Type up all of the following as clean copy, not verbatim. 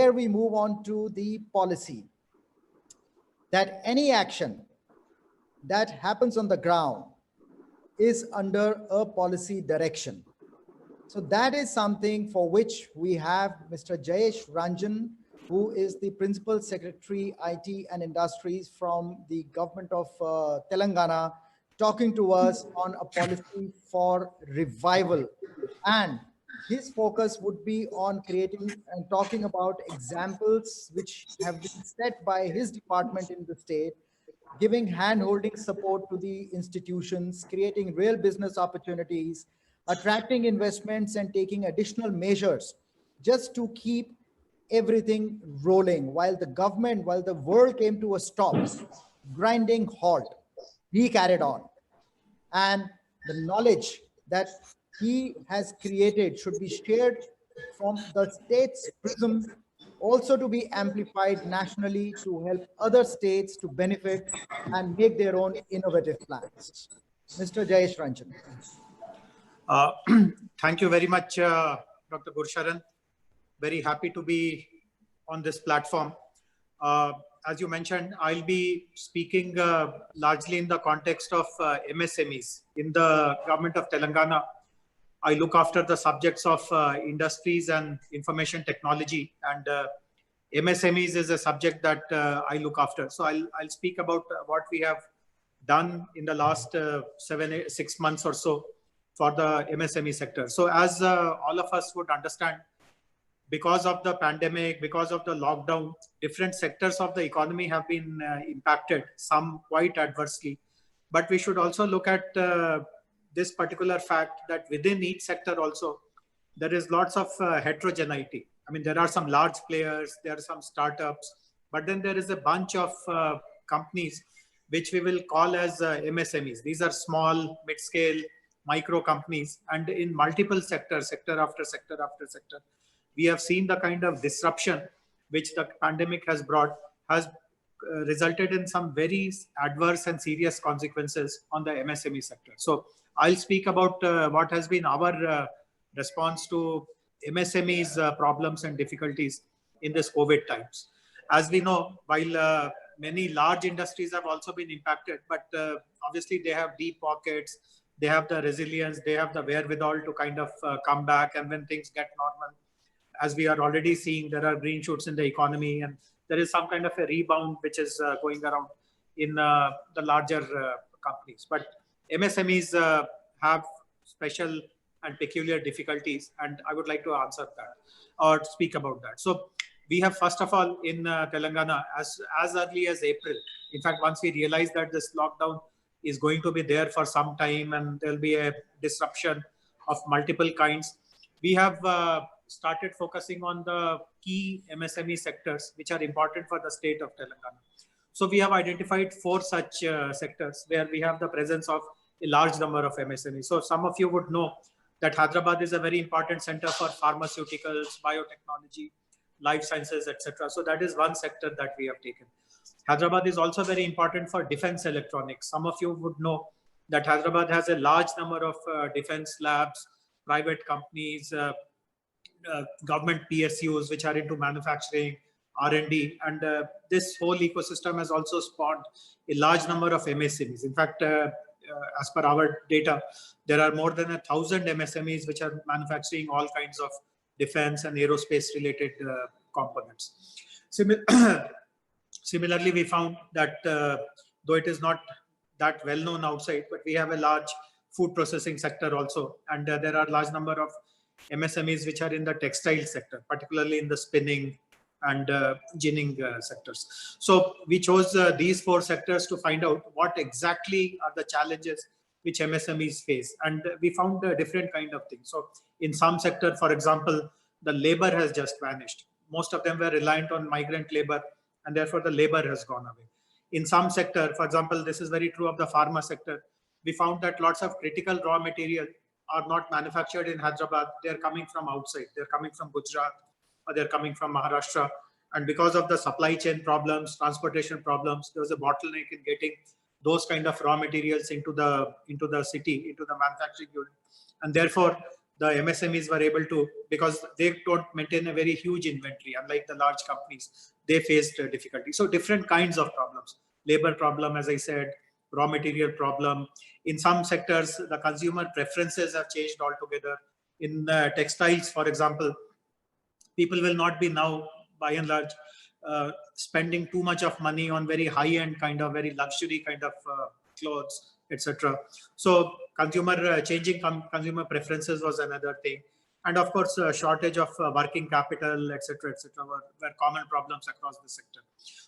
here we move on to the policy, that any action that happens on the ground is under a policy direction. So that is something for which we have Mr. Jayesh Ranjan, who is the Principal Secretary, IT and Industries from the government of Telangana, talking to us on a policy for revival. And his focus would be on creating and talking about examples which have been set by his department in the state, giving hand-holding support to the institutions, creating real business opportunities, attracting investments, and taking additional measures just to keep everything rolling while the government, while the world came to a stop, grinding halt. He carried on. And the knowledge that he has created should be shared from the state's prism, also to be amplified nationally to help other states to benefit and make their own innovative plans. Mr. Jayesh Ranjan. Thank you very much, Dr. Gursharan. Very happy to be on this platform. As you mentioned, I'll be speaking largely in the context of MSMEs. In the government of Telangana, I look after the subjects of industries and information technology, and MSMEs is a subject that I look after. So I'll speak about what we have done in the last 6 months or so for the MSME sector. So as all of us would understand, because of the pandemic, because of the lockdown, different sectors of the economy have been impacted, some quite adversely. But we should also look at this particular fact that within each sector also, there is lots of heterogeneity. I mean, there are some large players, there are some startups, but then there is a bunch of companies which we will call as MSMEs. These are small, mid-scale, micro companies, and in multiple sectors, sector after sector after sector, we have seen the kind of disruption which the pandemic has brought has resulted in some very adverse and serious consequences on the MSME sector. So I'll speak about what has been our response to MSMEs problems and difficulties in this COVID times. As we know, while many large industries have also been impacted, but obviously they have deep pockets, they have the resilience, they have the wherewithal to kind of come back. And when things get normal, as we are already seeing, there are green shoots in the economy, and there is some kind of a rebound which is going around in the larger companies. But MSMEs have special and peculiar difficulties, and I would like to answer that or speak about that. So we have, first of all, in Telangana, as early as April, in fact, once we realized that this lockdown is going to be there for some time and there'll be a disruption of multiple kinds, we have started focusing on the key MSME sectors which are important for the state of Telangana. So we have identified 4 such sectors where we have the presence of a large number of MSMEs. So some of you would know that Hyderabad is a very important center for pharmaceuticals, biotechnology, life sciences, etc. So that is one sector that we have taken. Hyderabad is also very important for defense electronics. Some of you would know that Hyderabad has a large number of defense labs, private companies, government PSUs which are into manufacturing, R&D, and this whole ecosystem has also spawned a large number of MSMEs. In fact, as per our data, there are more than 1,000 MSMEs which are manufacturing all kinds of defense and aerospace related components. Similarly, we found that though it is not that well known outside, but we have a large food processing sector also, and there are large number of MSMEs which are in the textile sector, particularly in the spinning and ginning sectors. So we chose these 4 sectors to find out what exactly are the challenges which MSMEs face, and we found different kind of things. So in some sector, for example, the labor has just vanished. Most of them were reliant on migrant labor, and therefore the labor has gone away. In some sector, for example, this is very true of the pharma sector, we found that lots of critical raw material are not manufactured in Hyderabad. They're coming from outside. They're coming from Gujarat, or they're coming from Maharashtra. And because of the supply chain problems, transportation problems, there was a bottleneck in getting those kind of raw materials into the city, into the manufacturing unit. And therefore, the MSMEs were able to, because they don't maintain a very huge inventory, unlike the large companies, they faced difficulty. So different kinds of problems, labor problem, as I said, raw material problem. In some sectors, the consumer preferences have changed altogether. In textiles, for example, people will not be now, by and large, spending too much of money on very high-end kind of, very luxury kind of clothes, etc. So changing consumer preferences was another thing. And of course, shortage of working capital, etc., were common problems across the sector.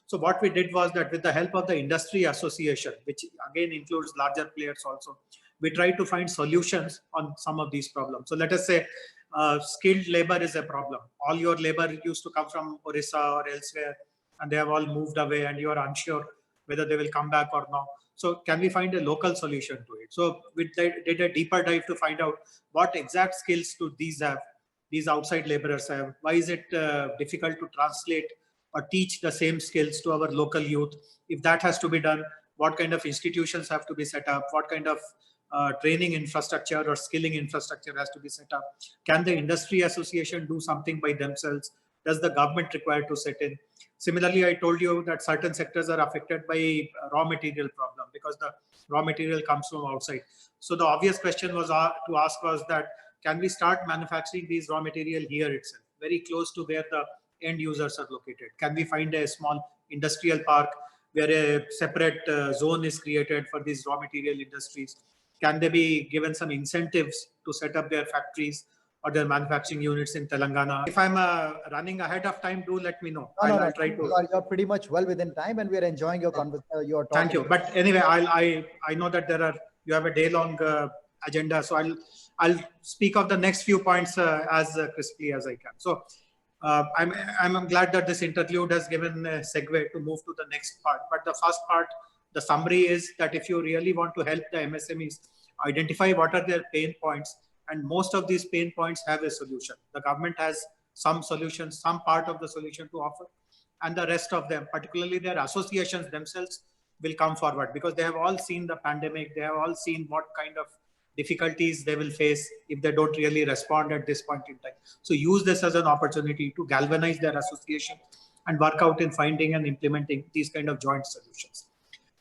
So what we did was that with the help of the industry association, which again includes larger players also, we tried to find solutions on some of these problems. So let us say skilled labor is a problem. All your labor used to come from Orissa or elsewhere, and they have all moved away, and you are unsure whether they will come back or not. So can we find a local solution to it? So we did a deeper dive to find out what exact skills do these outside laborers have. Why is it difficult to translate or teach the same skills to our local youth? If that has to be done, what kind of institutions have to be set up? What kind of training infrastructure or skilling infrastructure has to be set up? Can the industry association do something by themselves? Does the government require to set in? Similarly, I told you that certain sectors are affected by raw material problem because the raw material comes from outside. So the obvious question was to ask was that, can we start manufacturing these raw material here itself, very close to where the end users are located? Can we find a small industrial park where a separate zone is created for these raw material industries? Can they be given some incentives to set up their factories or their manufacturing units in Telangana? If I'm running ahead of time, do let me know. I'll try to. You're pretty much well within time, and we are enjoying your conversation. Your talk. Thank you. But anyway, I know that you have a day-long agenda, so I'll speak of the next few points as crisply as I can. So I'm glad that this interlude has given a segue to move to the next part. But the first part, the summary is that if you really want to help the MSMEs identify what are their pain points, and most of these pain points have a solution. The government has some solutions, some part of the solution to offer, and the rest of them, particularly their associations themselves, will come forward because they have all seen the pandemic. They have all seen what kind of difficulties they will face if they don't really respond at this point in time. So use this as an opportunity to galvanize their association and work out in finding and implementing these kind of joint solutions.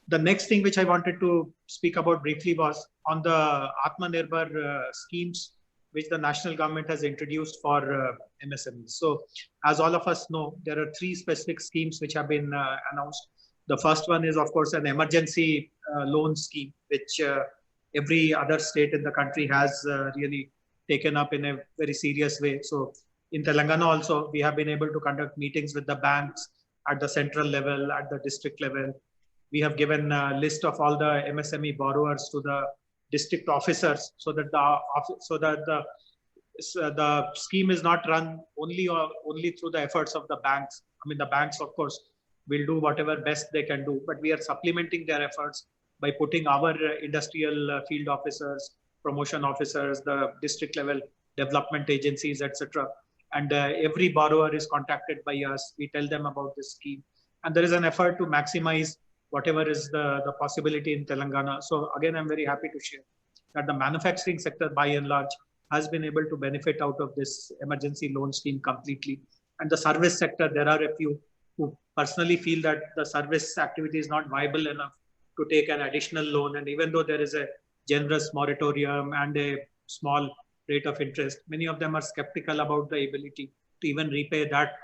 The next thing which I wanted to speak about briefly was on the Atmanirbhar schemes which the national government has introduced for MSMEs. So as all of us know, there are 3 specific schemes which have been announced. The first one is, of course, an emergency loan scheme, which every other state in the country has really taken up in a very serious way. So in Telangana also, we have been able to conduct meetings with the banks at the central level, at the district level. We have given a list of all the MSME borrowers to the district officers so that the scheme is not run only through the efforts of the banks. I mean, the banks, of course, will do whatever best they can do, but we are supplementing their efforts by putting our industrial field officers, promotion officers, the district level development agencies, etc. And every borrower is contacted by us. We tell them about this scheme. And there is an effort to maximize whatever is the possibility in Telangana. So again, I'm very happy to share that the manufacturing sector by and large has been able to benefit out of this emergency loan scheme completely. And the service sector, there are a few who personally feel that the service activity is not viable enough to take an additional loan. And even though there is a generous moratorium and a small rate of interest, many of them are skeptical about the ability to even repay that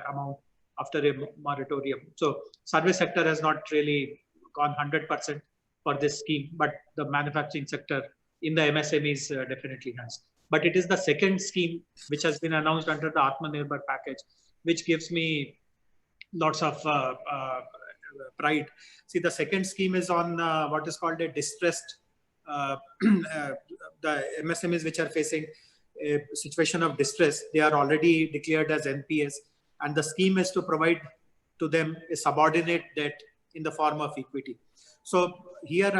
amount after a moratorium. So service sector has not really gone 100% for this scheme, but the manufacturing sector in the MSMEs definitely has. But it is the second scheme which has been announced under the Atmanirbhar package, which gives me lots of pride. See, the second scheme is on what is called a distressed, the MSMEs which are facing a situation of distress. They are already declared as NPS, and the scheme is to provide to them a subordinate debt in the form of equity. So here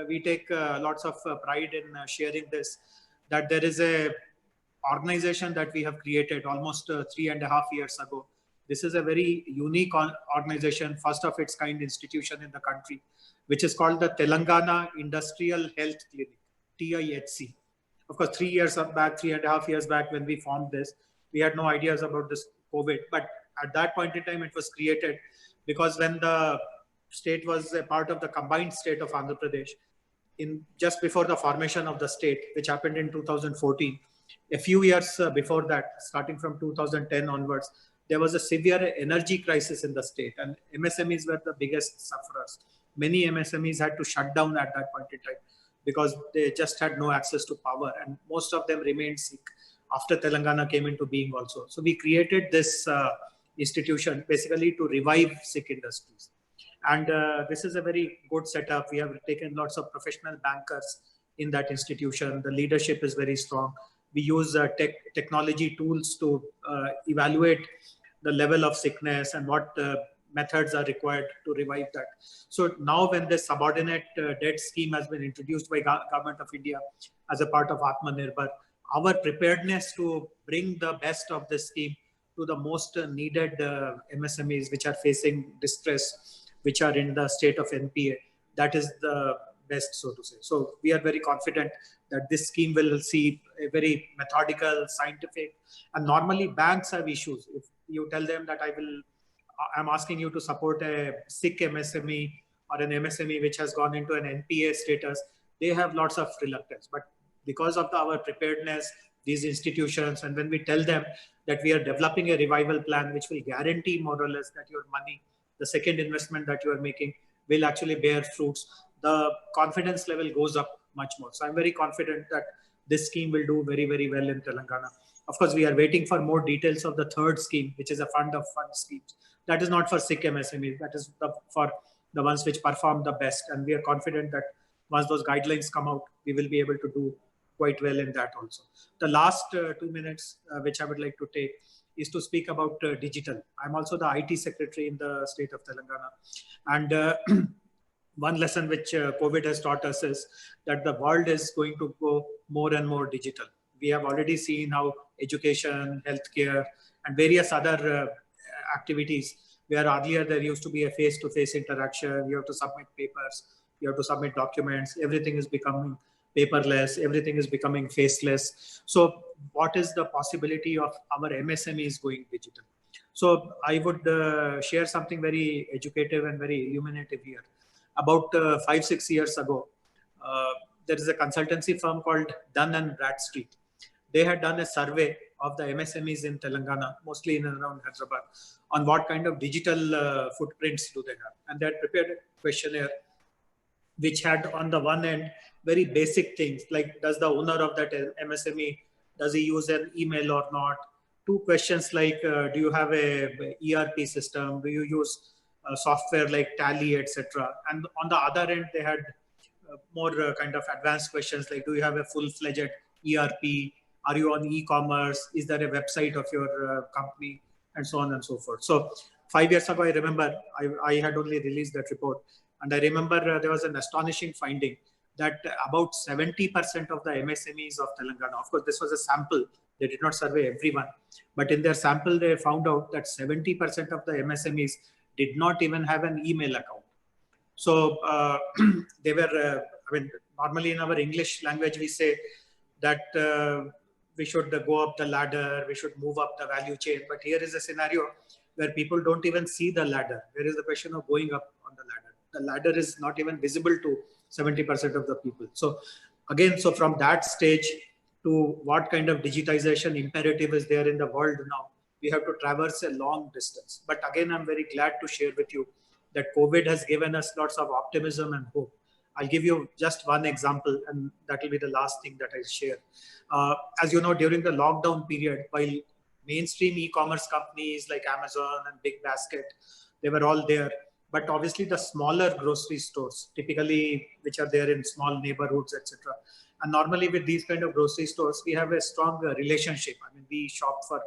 we take lots of pride in sharing this, that there is a organization that we have created almost 3.5 years ago. This is a very unique organization, first of its kind institution in the country, which is called the Telangana Industrial Health Clinic, TIHC. Of course, 3 years back, 3.5 years back, when we formed this, we had no ideas about this COVID. But at that point in time, it was created because when the state was a part of the combined state of Andhra Pradesh, in just before the formation of the state, which happened in 2014, a few years before that, starting from 2010 onwards, there was a severe energy crisis in the state, and MSMEs were the biggest sufferers. Many MSMEs had to shut down at that point in time because they just had no access to power, and most of them remained sick after Telangana came into being also. So we created this institution basically to revive sick industries. And this is a very good setup. We have taken lots of professional bankers in that institution. The leadership is very strong. We use technology tools to evaluate the level of sickness and what methods are required to revive that. So now when the subordinate debt scheme has been introduced by Government of India as a part of Atmanirbhar, our preparedness to bring the best of this scheme to the most needed MSMEs which are facing distress, which are in the state of NPA, that is the best, so to say. So we are very confident that this scheme will see a very methodical, scientific, and normally banks have issues. If you tell them that I'm asking you to support a sick MSME or an MSME which has gone into an NPA status, they have lots of reluctance. But because of our preparedness, these institutions, and when we tell them that we are developing a revival plan which will guarantee more or less that your money, the second investment that you are making, will actually bear fruits, the confidence level goes up much more. So I'm very confident that this scheme will do very, very well in Telangana. Of course, we are waiting for more details of the third scheme, which is a fund of funds schemes. That is not for sick MSMEs. That is for the ones which perform the best. And we are confident that once those guidelines come out, we will be able to do quite well in that also. The last 2 minutes, which I would like to take, is to speak about digital. I'm also the IT secretary in the state of Telangana. And one lesson which COVID has taught us is that the world is going to go more and more digital. We have already seen how education, healthcare, and various other activities, where earlier there used to be a face-to-face interaction, you have to submit papers, you have to submit documents, everything is becoming paperless, everything is becoming faceless. So what is the possibility of our MSMEs going digital? So I would share something very educative and very illuminative here. About 5-6 years ago, there is a consultancy firm called Dun & Bradstreet. They had done a survey of the MSMEs in Telangana, mostly in and around Hyderabad, on what kind of digital footprints do they have. And they had prepared a questionnaire which had on the one end very basic things like, does the owner of that MSME, does he use an email or not? Two questions like, do you have a ERP system? Do you use software like Tally, etc.? And on the other end, they had more kind of advanced questions like, do you have a full-fledged ERP? Are you on e-commerce? Is there a website of your company? And so on and so forth. So 5 years ago, I remember I had only released that report. And I remember there was an astonishing finding that about 70% of the MSMEs of Telangana, of course, this was a sample, they did not survey everyone, but in their sample, they found out that 70% of the MSMEs did not even have an email account. So they were, normally in our English language, we say that we should go up the ladder, we should move up the value chain. But here is a scenario where people don't even see the ladder. There is the question of going up on the ladder. The ladder is not even visible to 70% of the people. So again, so from that stage to what kind of digitization imperative is there in the world now, we have to traverse a long distance. But again, I'm very glad to share with you that COVID has given us lots of optimism and hope. I'll give you just one example, and that will be the last thing that I share. As you know, during the lockdown period, while mainstream e-commerce companies like Amazon and Big Basket, they were all there. But obviously the smaller grocery stores, typically which are there in small neighborhoods, etc. And normally with these kind of grocery stores, we have a strong relationship. I mean, we shop for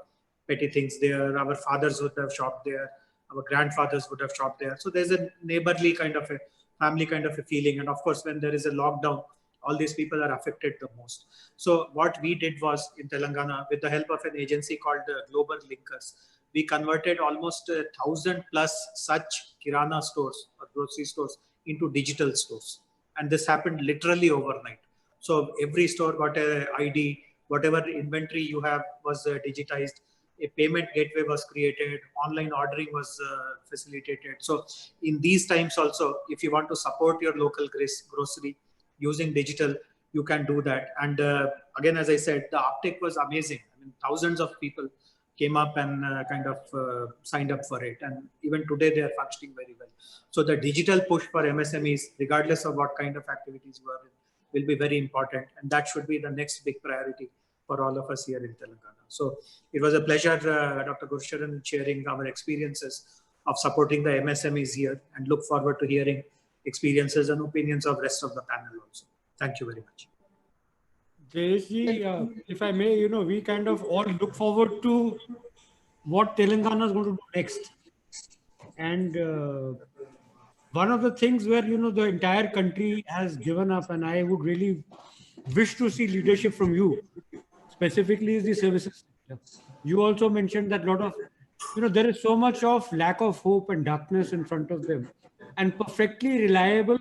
petty things there. Our fathers would have shopped there. Our grandfathers would have shopped there. So there's a neighborly kind of a family kind of a feeling. And of course, when there is a lockdown, all these people are affected the most. So what we did was in Telangana, with the help of an agency called Global Linkers, we converted almost 1,000 plus such Kirana stores or grocery stores into digital stores. And this happened literally overnight. So every store got a ID, whatever inventory you have was digitized. A payment gateway was created, online ordering was facilitated. So in these times also, if you want to support your local grocery using digital, you can do that. And again, as I said, the uptake was amazing. I mean, thousands of people came up and signed up for it. And even today, they are functioning very well. So the digital push for MSMEs, regardless of what kind of activities you are in, will be very important. And that should be the next big priority for all of us here in Telangana. So it was a pleasure, Dr. Gursharan, sharing our experiences of supporting the MSMEs here, and look forward to hearing experiences and opinions of rest of the panel also. Thank you very much. Jayesh, if I may, we kind of all look forward to what Telangana is going to do next. And one of the things where, the entire country has given up, and I would really wish to see leadership from you, specifically is the services sector. You also mentioned that a lot of, there is so much of lack of hope and darkness in front of them. And perfectly reliable,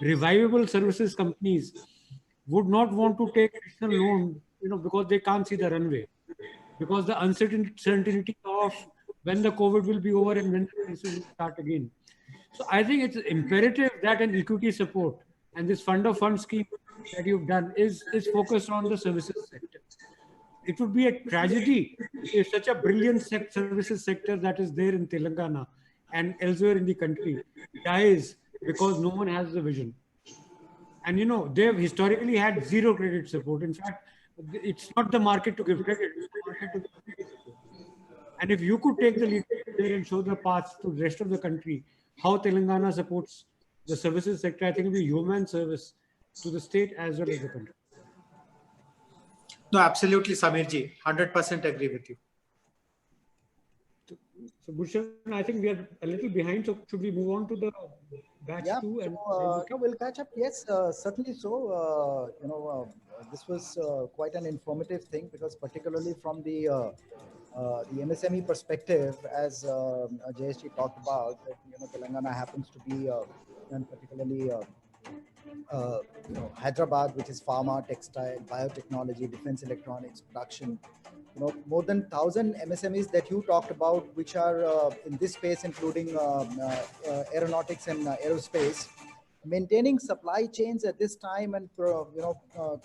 revivable services companies would not want to take additional loan, because they can't see the runway, because the uncertainty of when the COVID will be over and when the crisis will start again. So I think it's imperative that an equity support and this fund of funds scheme that you've done is focused on the services sector. It would be a tragedy if such a brilliant services sector that is there in Telangana and elsewhere in the country dies because no one has the vision. And they've historically had zero credit support. In fact, it's not the market to give credit, it's the market to give credit support. And if you could take the lead there and show the path to the rest of the country, how Telangana supports the services sector, I think it will be human service to the state as well as the country. No, absolutely, Samirji. 100% agree with you. So, Gursharan, I think we are a little behind. So, should we move on to the batch 2? And we'll catch up. Yes, certainly so. This was quite an informative thing, because particularly from the MSME perspective, as JSG talked about, that Telangana happens to be, and particularly Hyderabad, which is pharma, textile, biotechnology, defense electronics, production. More than 1,000 MSMEs that you talked about, which are in this space, including aeronautics and aerospace. Maintaining supply chains at this time and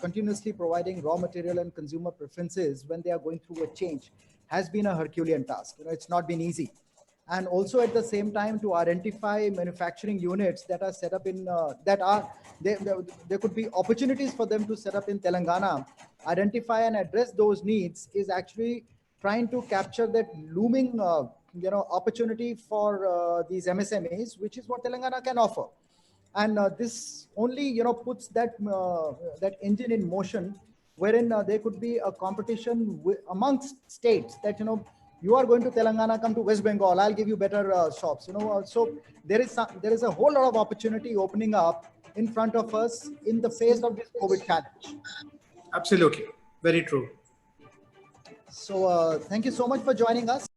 continuously providing raw material and consumer preferences when they are going through a change has been a Herculean task. It's not been easy. And also at the same time to identify manufacturing units that are set up in there could be opportunities for them to set up in Telangana, identify and address those needs, is actually trying to capture that looming opportunity for these MSMEs, which is what Telangana can offer. And this only puts that that engine in motion, wherein there could be a competition amongst states that you are going to Telangana, come to West Bengal, I'll give you better shops. So there is a whole lot of opportunity opening up in front of us in the face of this COVID challenge. Absolutely, very true. So thank you so much for joining us.